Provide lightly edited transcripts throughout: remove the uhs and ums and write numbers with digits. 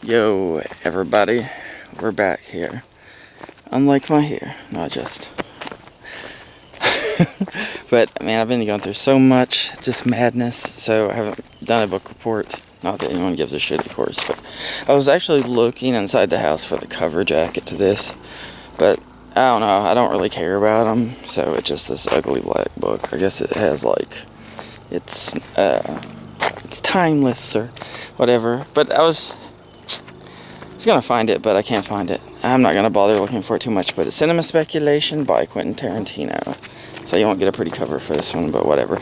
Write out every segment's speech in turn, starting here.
Yo, everybody, we're back here. Unlike my hair, not just. But, man, I've been going through so much, it's just madness, so I haven't done a book report. Not that anyone gives a shit, of course, but I was actually looking inside the house for the cover jacket to this, but I don't know, I don't really care about them, so it's just this ugly black book. I guess it has, like, it's timeless or whatever, but I was gonna find it, but I can't find it. I'm not gonna bother looking for it too much, but it's Cinema Speculation by Quentin Tarantino. So you won't get a pretty cover for this one, but whatever.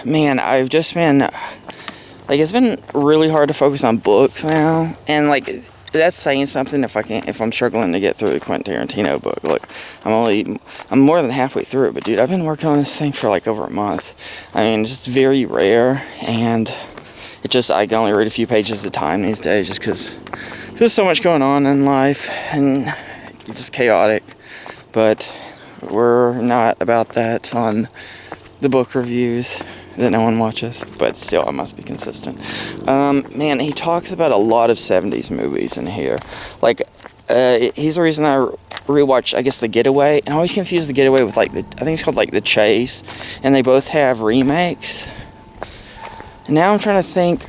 Man, I've just been, like, it's been really hard to focus on books now, and, like, that's saying something if I'm struggling to get through a Quentin Tarantino book. Look, I'm more than halfway through it, but dude, I've been working on this thing for, like, over a month. I mean, it's just very rare, and I can only read a few pages at a time these days, just because there's so much going on in life, and it's just chaotic, but we're not about that on the book reviews that no one watches, but still, I must be consistent. Man, he talks about a lot of 70s movies in here. Like, he's the reason I rewatched, I guess, The Getaway, and I always confuse The Getaway with, like, I think it's called, like, The Chase, and they both have remakes. And now I'm trying to think,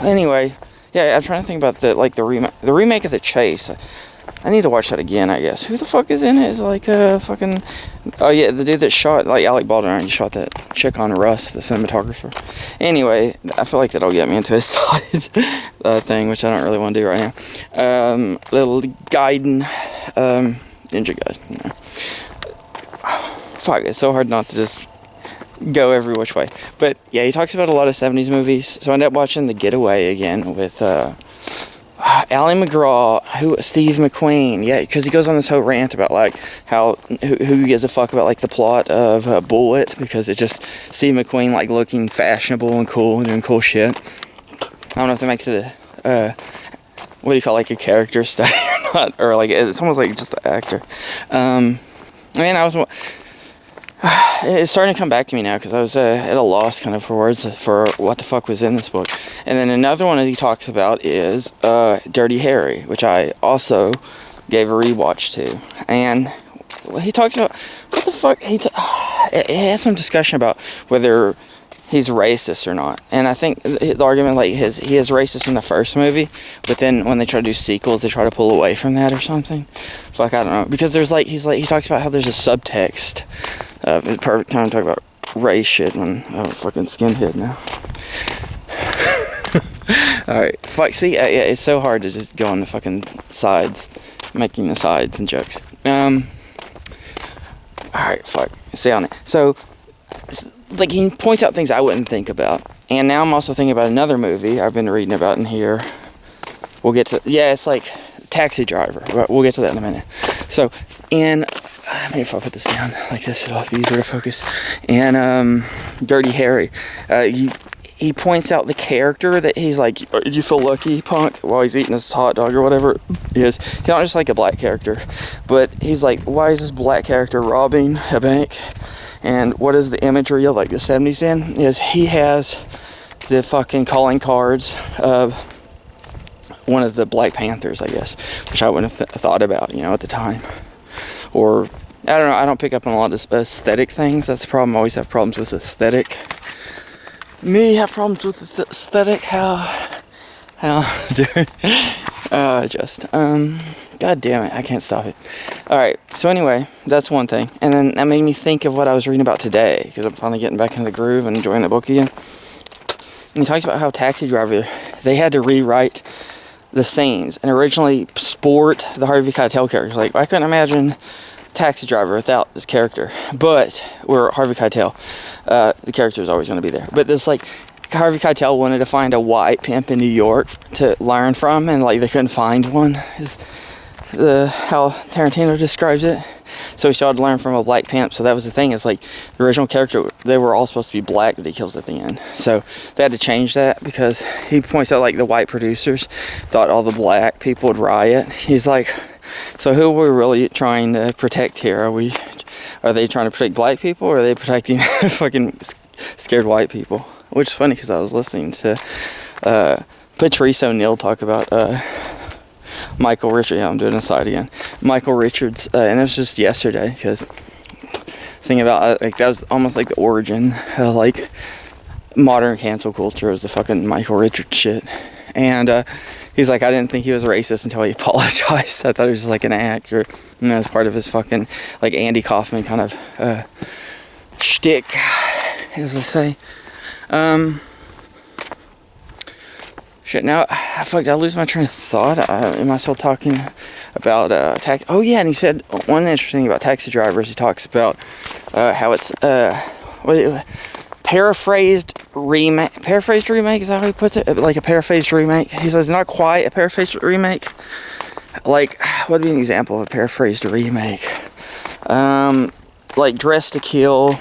anyway, yeah, I'm trying to think about the remake of The Chase. I need to watch that again, I guess. Who the fuck is in it? Is like oh yeah, the dude that shot, like, Alec Baldwin, he shot that chick on Rust, the cinematographer. Anyway, I feel like that'll get me into his side thing, which I don't really want to do right now. Little Gaiden, Ninja Gaiden, Fuck, it's so hard not to just go every which way. But yeah, he talks about a lot of 70s movies, so I ended up watching The Getaway again with Ally McGraw, Steve McQueen, yeah, because he goes on this whole rant about, like, how, who gives a fuck about, like, the plot of Bullet, because it's just Steve McQueen, like, looking fashionable and cool and doing cool shit. I don't know if that makes it what do you call, like, a character study or not, or, like, it's almost like just the actor. It's starting to come back to me now, because I was at a loss kind of for words for what the fuck was in this book. And then another one that he talks about is Dirty Harry, which I also gave a rewatch to. And he talks about, what the fuck, he has some discussion about whether he's racist or not. And I think the argument, like, he is racist in the first movie, but then when they try to do sequels, they try to pull away from that or something. Fuck, I don't know. Because there's, like, he talks about how there's a subtext. It's the perfect time to talk about race shit when I'm a fucking skinhead now. Alright, fuck, see, yeah, it's so hard to just go on the fucking sides, making the sides and jokes. Alright, fuck, stay on it. So, like, he points out things I wouldn't think about, and now I'm also thinking about another movie I've been reading about in here. We'll get to, yeah, it's like Taxi Driver, but we'll get to that in a minute. So, maybe if I put this down like this, it'll be easier to focus. And Dirty Harry, he points out the character that he's like, you feel lucky, punk, while he's eating his hot dog or whatever it is. He's not just like a black character, but he's like, why is this black character robbing a bank? And what is the imagery of, like, the 70s in? Is he has the fucking calling cards of one of the Black Panthers, I guess, which I wouldn't have thought about, at the time. Or, I don't know, I don't pick up on a lot of aesthetic things. That's the problem. I always have problems with aesthetic. Me have problems with aesthetic. God damn it, I can't stop it. Alright, so anyway, that's one thing. And then that made me think of what I was reading about today, because I'm finally getting back into the groove and enjoying the book again. And he talks about how Taxi Driver, they had to rewrite the scenes and originally sport the Harvey Keitel character. Like, I couldn't imagine Taxi Driver without this character, but we're Harvey Keitel. The character is always going to be there. But this, like, Harvey Keitel wanted to find a white pimp in New York to learn from, and, like, they couldn't find one. Is how Tarantino describes it. So he started to learn from a black pimp. So that was the thing. It's like the original character, they were all supposed to be black that he kills at the end. So they had to change that because he points out, like, the white producers thought all the black people would riot. He's like, so who are we really trying to protect here? Are they trying to protect black people, or are they protecting fucking scared white people? Which is funny because I was listening to Patrice O'Neal talk about Michael Richards. Yeah, I'm doing a side again. Michael Richards, and it was just yesterday, because thinking about like that was almost like the origin of like modern cancel culture, was the fucking Michael Richards shit. And he's like, I didn't think he was racist until he apologized. I thought he was just like an actor, and that was part of his fucking like Andy Kaufman kind of shtick, as they say. Shit, now I lose my train of thought. Am I still talking about tax? Oh yeah, and he said one interesting thing about Taxi Drivers. He talks about how it's paraphrased remake. Paraphrased remake, is that how he puts it? Like a paraphrased remake. He says not quite a paraphrased remake. Like, what would be an example of a paraphrased remake? Like Dress to Kill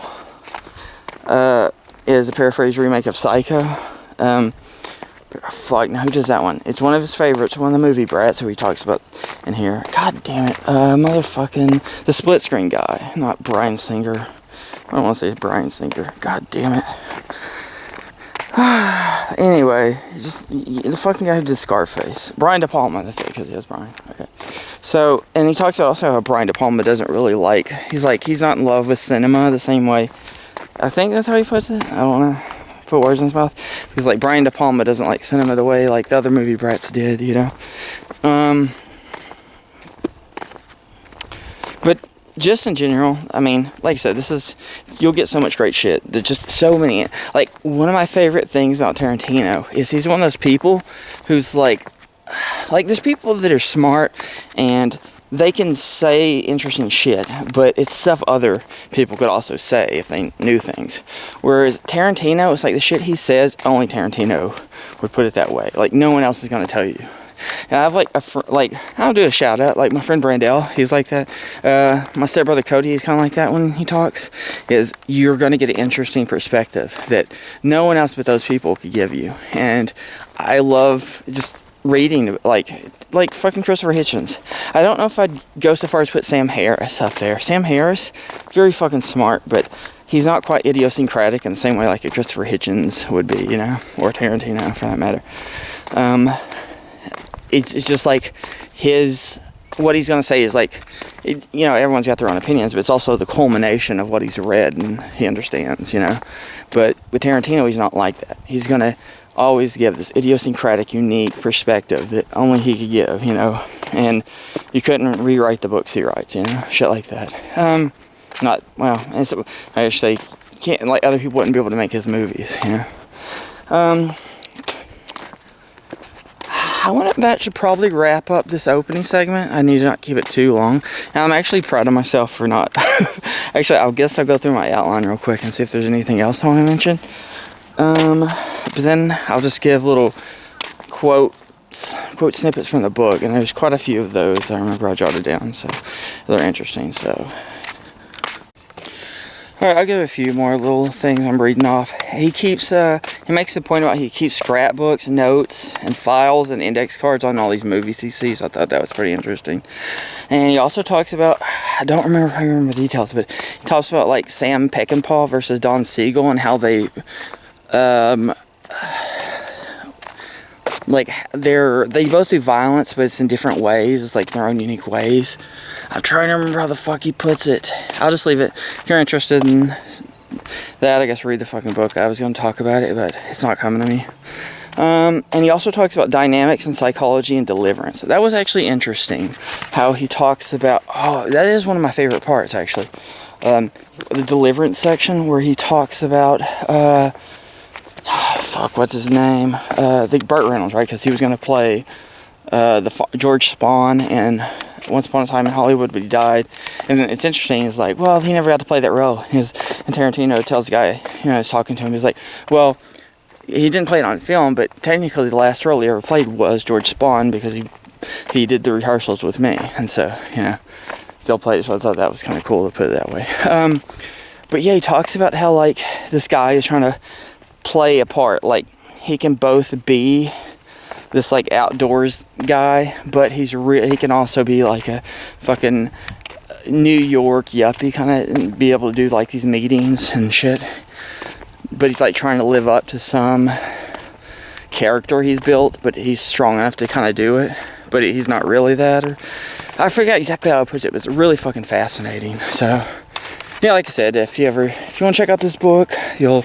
is a paraphrased remake of Psycho. Fuck, now who does that one? It's one of his favorites, one of the movie brats who he talks about in here. God damn it. Motherfucking, the split screen guy, not Bryan Singer. I don't want to say Bryan Singer. God damn it. Anyway, just the fucking guy who did Scarface. Brian De Palma, that's it, because he has Brian. Okay. So, and he talks about also how Brian De Palma doesn't really like, he's not in love with cinema the same way. I think that's how he puts it. I don't know. Put words in his mouth. He's like, Brian De Palma doesn't like cinema the way like the other movie brats did, you know. But just in general, I mean, like I said, you'll get so much great shit. There's just so many. Like, one of my favorite things about Tarantino is he's one of those people who's like there's people that are smart and they can say interesting shit, but it's stuff other people could also say if they knew things. Whereas Tarantino, it's like the shit he says, only Tarantino would put it that way. Like, no one else is going to tell you. And I have like I'll do a shout out, like my friend Brandell, he's like that. My stepbrother Cody, he's kind of like that when he talks, is you're going to get an interesting perspective that no one else but those people could give you. And I love just reading, like fucking Christopher Hitchens. I don't know if I'd go so far as put Sam Harris up there. Sam Harris, very fucking smart, but he's not quite idiosyncratic in the same way like a Christopher Hitchens would be, you know, or Tarantino for that matter. It's just like what he's going to say is like, you know, everyone's got their own opinions, but it's also the culmination of what he's read and he understands, you know. But with Tarantino, he's not like that. He's going to always give this idiosyncratic, unique perspective that only he could give, you know. And you couldn't rewrite the books he writes, you know, shit like that. I should say, can't, like, other people wouldn't be able to make his movies, you know. That should probably wrap up this opening segment. I need to not keep it too long. And I'm actually proud of myself for not... Actually, I guess I'll go through my outline real quick and see if there's anything else I want to mention. But then I'll just give little quote snippets from the book. And there's quite a few of those I remember I jotted down. So they're interesting, so... Alright, I'll give a few more little things I'm reading off. He makes the point about he keeps scrapbooks, notes, and files and index cards on all these movies he sees. I thought that was pretty interesting. And he also talks about, I remember the details, but he talks about like Sam Peckinpah versus Don Siegel and how they, they both do violence, but it's in different ways. It's like their own unique ways. I'm trying to remember how the fuck he puts it. I'll just leave it. If you're interested in that, I guess read the fucking book. I was going to talk about it, but it's not coming to me. And he also talks about dynamics and psychology and deliverance. That was actually interesting. How he talks about, that is one of my favorite parts, actually. The deliverance section where he talks about, what's his name? I think Burt Reynolds, right? Because he was going to play George Spahn in Once Upon a Time in Hollywood, but he died. And then it's interesting, it's like, well, he never got to play that role. And Tarantino tells the guy, you know, he's talking to him, he's like, well, he didn't play it on film, but technically the last role he ever played was George Spahn because he did the rehearsals with me. And so, you know, still played it, so I thought that was kind of cool to put it that way. But yeah, he talks about how, like, this guy is trying to play a part. Like, he can both be this like outdoors guy, but he can also be like a fucking New York yuppie kind of, and be able to do like these meetings and shit. But he's like trying to live up to some character he's built, but he's strong enough to kind of do it. But he's not really that. Or I forget exactly how I put it, but it's really fucking fascinating. So, yeah, like I said, if you want to check out this book, you'll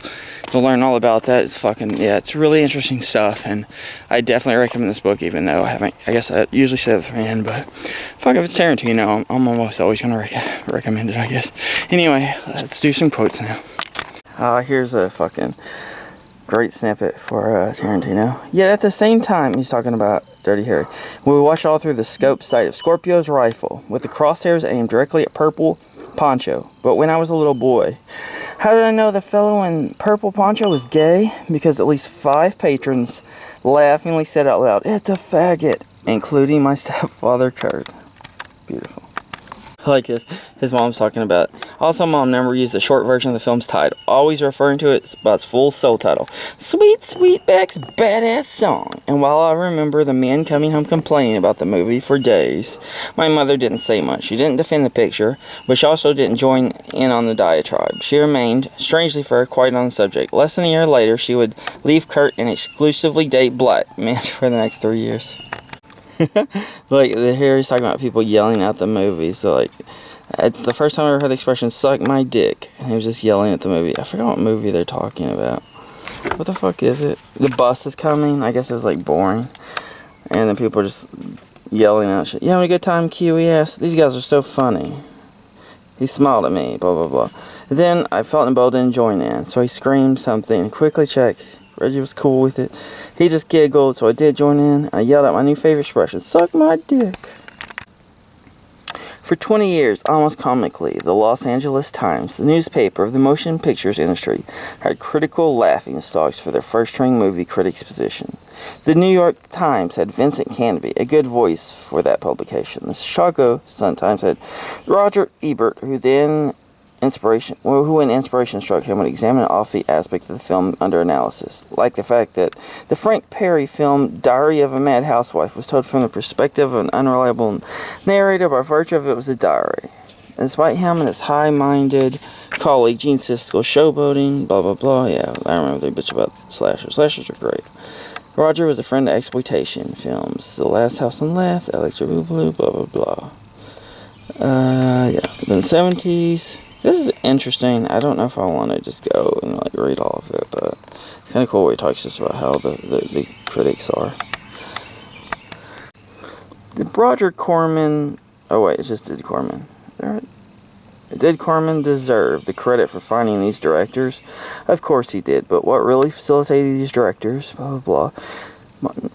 learn all about that. It's fucking, yeah, it's really interesting stuff, and I definitely recommend this book, even though I guess I usually say the fan, but fuck, if it's Tarantino, I'm almost always gonna recommend it, I guess. Anyway, let's do some quotes now. Here's a fucking great snippet for Tarantino. Yet at the same time, he's talking about Dirty Harry. We watched all through the scope sight of Scorpio's rifle, with the crosshairs aimed directly at Purple Poncho. But when I was a little boy, how did I know the fellow in Purple Poncho was gay? Because at least 5 patrons laughingly said out loud, "It's a faggot," including my stepfather, Kurt. Beautiful. Like his mom's talking about. Also, Mom never used the short version of the film's title, always referring to it by its full soul title, Sweet Sweetback's Badass Song. And while I remember the men coming home complaining about the movie for days, my mother didn't say much. She didn't defend the picture, but she also didn't join in on the diatribe. She remained, strangely for her, quiet on the subject. Less than a year later, she would leave Kurt and exclusively date black men for the next 3 years. Like, here he's talking about people yelling at the movie. So, like, it's the first time I ever heard the expression, "suck my dick." And he was just yelling at the movie. I forgot what movie they're talking about. What the fuck is it? The bus is coming. I guess it was, like, boring. And then people are just yelling out shit. "You having a good time, Q?" He asked. "These guys are so funny." He smiled at me, blah, blah, blah. Then I felt emboldened to join in. So he screamed something and quickly checked. Reggie was cool with it. He just giggled, so I did join in. I yelled out my new favorite expression, "suck my dick." For 20 years, almost comically, the Los Angeles Times, the newspaper of the motion pictures industry, had critical laughing stocks for their first-string movie critics' position. The New York Times had Vincent Canby, a good voice for that publication. The Chicago Sun-Times had Roger Ebert, when inspiration struck him, would examine an offbeat aspect of the film under analysis, like the fact that the Frank Perry film Diary of a Mad Housewife was told from the perspective of an unreliable narrator by virtue of it was a diary. And despite him and his high-minded colleague Gene Siskel showboating, blah blah blah, yeah, I remember they bitch about slashers. Slashers are great. Roger was a friend of exploitation films, The Last House on the Left, Electric Boogaloo, blah blah blah. Yeah, in the 70s. This is interesting. I don't know if I want to just go and like read all of it, but it's kind of cool where he talks just about how the critics are. Did Roger Corman... Oh wait, it just did Corman. Did Corman deserve the credit for finding these directors? Of course he did, but what really facilitated these directors? Blah blah blah.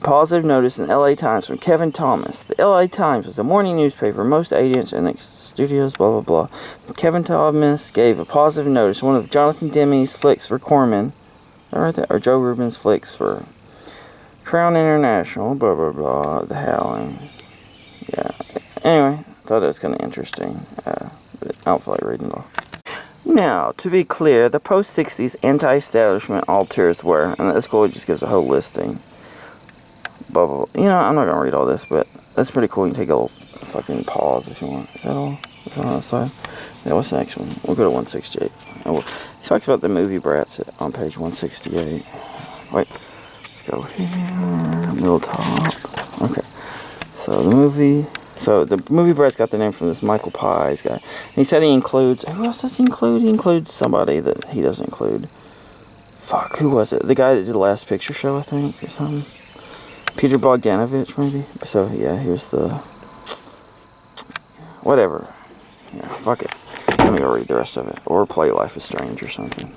Positive notice in LA Times from Kevin Thomas. The LA Times was a morning newspaper, most agents and studios, blah, blah, blah. Kevin Thomas gave a positive notice, one of Jonathan Demme's flicks for Corman, or Joe Rubin's flicks for Crown International, blah, blah, blah, The Howling. Yeah. Anyway, I thought that was kind of interesting. I don't feel like reading it all. Now, to be clear, the post-60s anti-establishment alters were, and that's cool, it just gives a whole listing. Blah, blah, blah. You know, I'm not going to read all this, but that's pretty cool. You can take a little fucking pause if you want. Is that all? Is that on the side? Yeah, what's the next one? We'll go to 168. He talks about the movie brats on page 168. Wait. Let's go here. Middle top. Okay. So, the movie brats got their name from this Michael Pies guy. And he said he includes... Who else does he include? He includes somebody that he doesn't include. Fuck, who was it? The guy that did the Last Picture Show, I think, or something. Peter Bogdanovich, maybe? So, yeah, here's the... Whatever. Yeah, fuck it. Let me go read the rest of it. Or play Life is Strange or something.